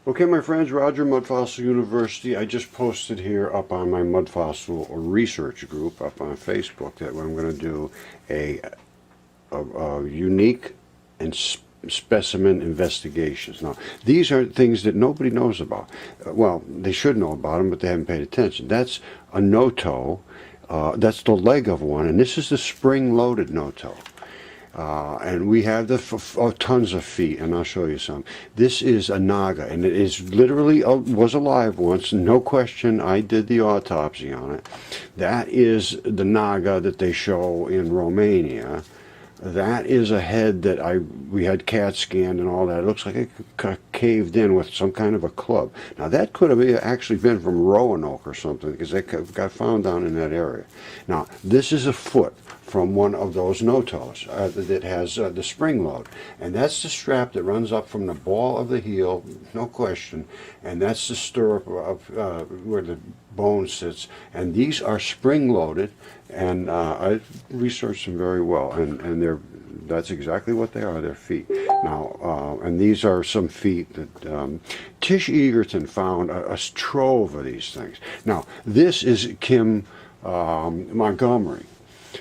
Okay, my friends, Roger, Mud Fossil University. I just posted here up on my Mud Fossil research group up on Facebook that I'm going to do a unique and specimen investigations. Now, these are things that nobody knows about. Well, they should know about them, but they haven't paid attention. That's a no-toe. That's the leg of one, and this is the spring-loaded no-toe. And we have tons of feet, and I'll show you some. This is a naga, and it is literally was alive once, no question. I did the autopsy on it. That is the naga that they show in Romania. That is a head that we had CAT scanned and all that. It looks like it caved in with some kind of a club. Now that could have actually been from Roanoke or something, because they got found down in that area. Now this is a foot from one of those no-toes that has the spring load, and that's the strap that runs up from the ball of the heel, no question, and that's the stirrup of where the bone sits, and these are spring loaded, and I researched them very well, and that's exactly what they are. They're feet. Now, and these are some feet that Tish Egerton found a trove of these things. Now, this is Kim Montgomery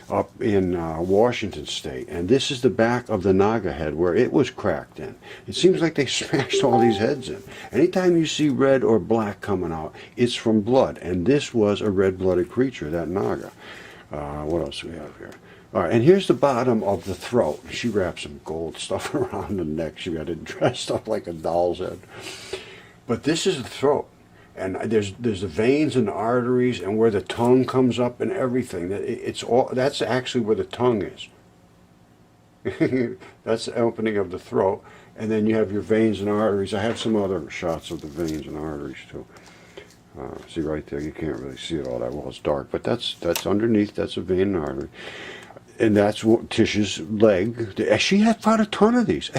up in Washington State, and this is the back of the naga head where it was cracked in. It seems like they smashed all these heads in. Anytime you see red or black coming out, it's from blood, and this was a red-blooded creature, that naga. What else do we have here? All right, and here's the bottom of the throat. She wrapped some gold stuff around the neck. She got it dressed up like a doll's head. But this is the throat. And there's the veins and the arteries, and where the tongue comes up and everything. That's actually where the tongue is. That's the opening of the throat, and then you have your veins and arteries. I have some other shots of the veins and arteries too. See right there, you can't really see it all that well. It's dark, but that's underneath. That's a vein and artery. And that's what Tish's leg. She had found a ton of these.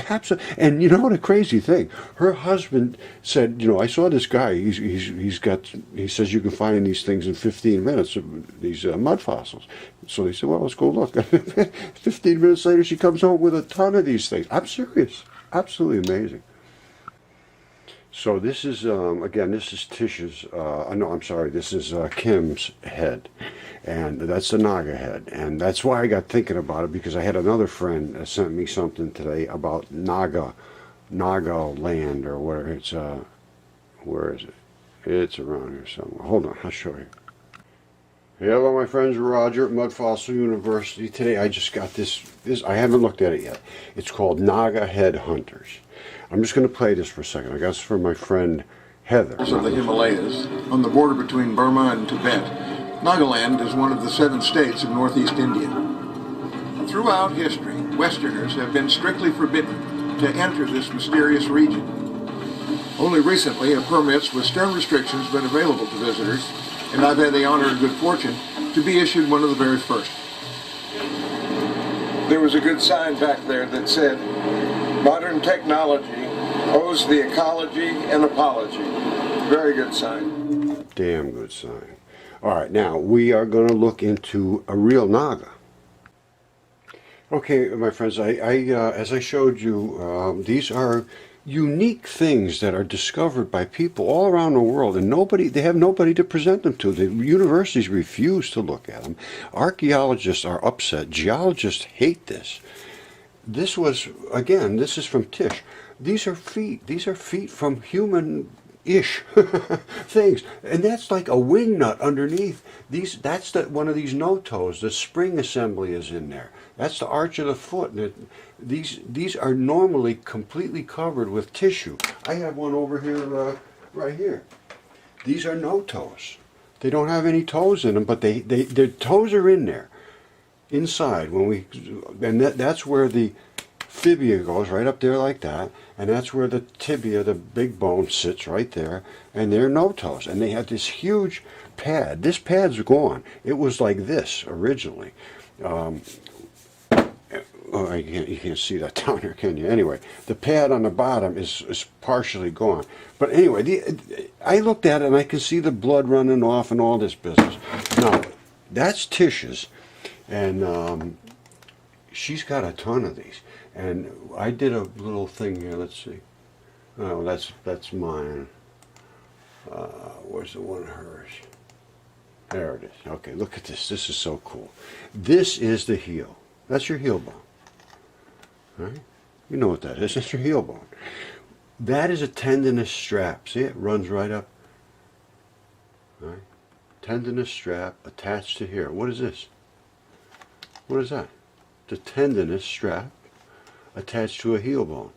And you know what a crazy thing? Her husband said, I saw this guy. He says you can find these things in 15 minutes. These mud fossils. So they said, well, let's go look. 15 minutes later, she comes home with a ton of these things. I'm serious. Absolutely amazing. So this is again. This is Tish's. No, I'm sorry. This is Kim's head, and that's the naga head, and that's why I got thinking about it, because I had another friend that sent me something today about naga land, or where it's. Where is it? It's around here somewhere. Hold on, I'll show you. Hello, my friends. Roger at Mud Fossil University. Today I just got this. I haven't looked at it yet. It's called Naga Head Hunters. I'm just going to play this for a second. I got this from my friend Heather. Of the Himalayas, on the border between Burma and Tibet, Nagaland is one of the 7 states of northeast India. Throughout history, Westerners have been strictly forbidden to enter this mysterious region. Only recently have permits with stern restrictions been available to visitors, and I've had the honor and good fortune to be issued one of the very first. There was a good sign back there that said, "Modern technology owes the ecology an apology." Very good sign. Damn good sign. All right, now we are going to look into a real naga. Okay, my friends, as I showed you, these are unique things that are discovered by people all around the world, and they have nobody to present them to. The universities refuse to look at them. Archaeologists are upset. Geologists hate this. This is from Tish. These are feet. These are feet from human-ish things. And that's like a wing nut underneath. That's one of these no-toes. The spring assembly is in there. That's the arch of the foot. And these are normally completely covered with tissue. I have one over here, right here. These are no-toes. They don't have any toes in them, but their toes are in there. Inside, that's where the fibia goes, right up there like that, and that's where the tibia, the big bone, sits right there, and they're no toes, and they had this huge pad. This pad's gone. It was like this originally. You can't see that down here, can you? Anyway, the pad on the bottom is partially gone. But anyway, I looked at it and I can see the blood running off and all this business. Now, that's Tish's. And she's got a ton of these. And I did a little thing here, let's see. Oh, that's mine. Where's the one of hers? There it is. Okay, look at this. This is so cool. This is the heel. That's your heel bone. Right? You know what that is. That's your heel bone. That is a tendinous strap. See, it runs right up. Right? Tendinous strap attached to here. What is this? What is that? The tendinous strap attached to a heel bone.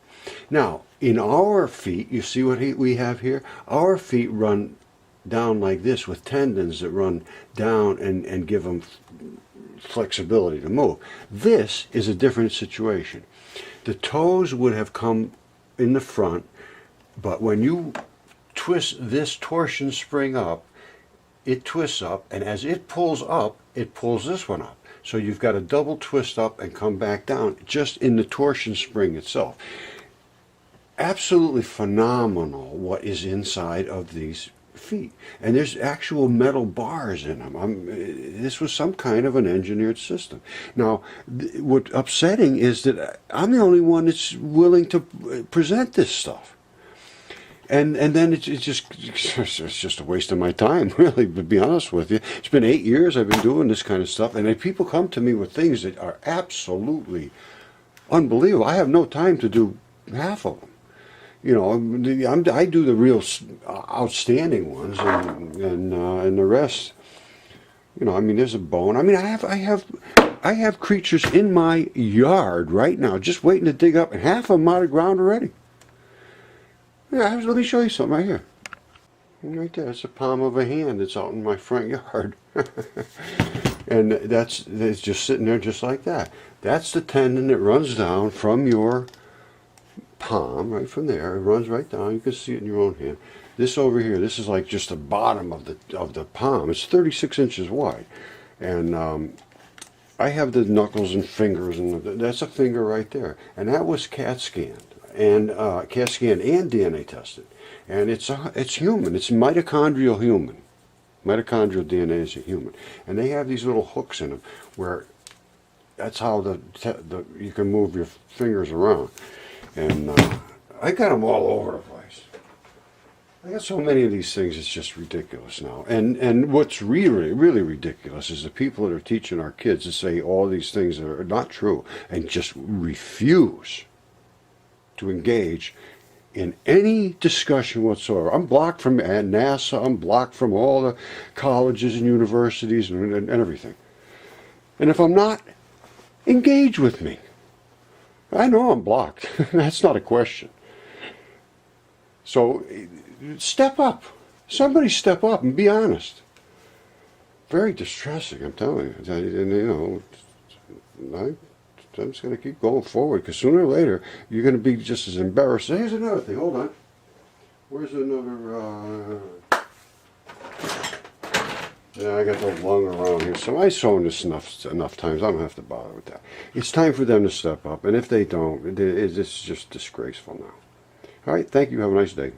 Now, in our feet, you see what we have here? Our feet run down like this with tendons that run down and give them flexibility to move. This is a different situation. The toes would have come in the front, but when you twist this torsion spring up, it twists up, and as it pulls up, it pulls this one up. So you've got a double twist up and come back down just in the torsion spring itself. Absolutely phenomenal what is inside of these feet. And there's actual metal bars in them. This was some kind of an engineered system. Now, what's upsetting is that I'm the only one that's willing to present this stuff. And then it's just a waste of my time, really, to be honest with you. It's been 8 years I've been doing this kind of stuff, and people come to me with things that are absolutely unbelievable. I have no time to do half of them. You know, I do the real outstanding ones, and the rest. You know, I mean, there's a bone. I mean, I have creatures in my yard right now, just waiting to dig up, and half of them out of the ground already. Yeah, let me show you something right here. Right there, it's the palm of a hand that's out in my front yard. And it's just sitting there just like that. That's the tendon that runs down from your palm, right from there. It runs right down. You can see it in your own hand. This over here, this is like just the bottom of the palm. It's 36 inches wide. And I have the knuckles and fingers, and that's a finger right there. And that was CAT scanned. And CAT scanned and DNA tested, and it's human. It's mitochondrial human. Mitochondrial DNA is a human, and they have these little hooks in them where that's how you can move your fingers around. And I got them all over the place. I got so many of these things. It's just ridiculous now. And what's really ridiculous is the people that are teaching our kids to say all these things that are not true and just refuse to engage in any discussion whatsoever. I'm blocked from NASA, I'm blocked from all the colleges and universities and everything. And if I'm not, engage with me. I know I'm blocked. That's not a question. So step up. Somebody step up and be honest. Very distressing, I'm telling you. And you know, I'm just going to keep going forward, because sooner or later you're going to be just as embarrassed. Here's another thing. Hold on. Where's another? Yeah, I got the lung around here. So I shown this enough times. I don't have to bother with that. It's time for them to step up, and if they don't, it's just disgraceful now. All right. Thank you. Have a nice day.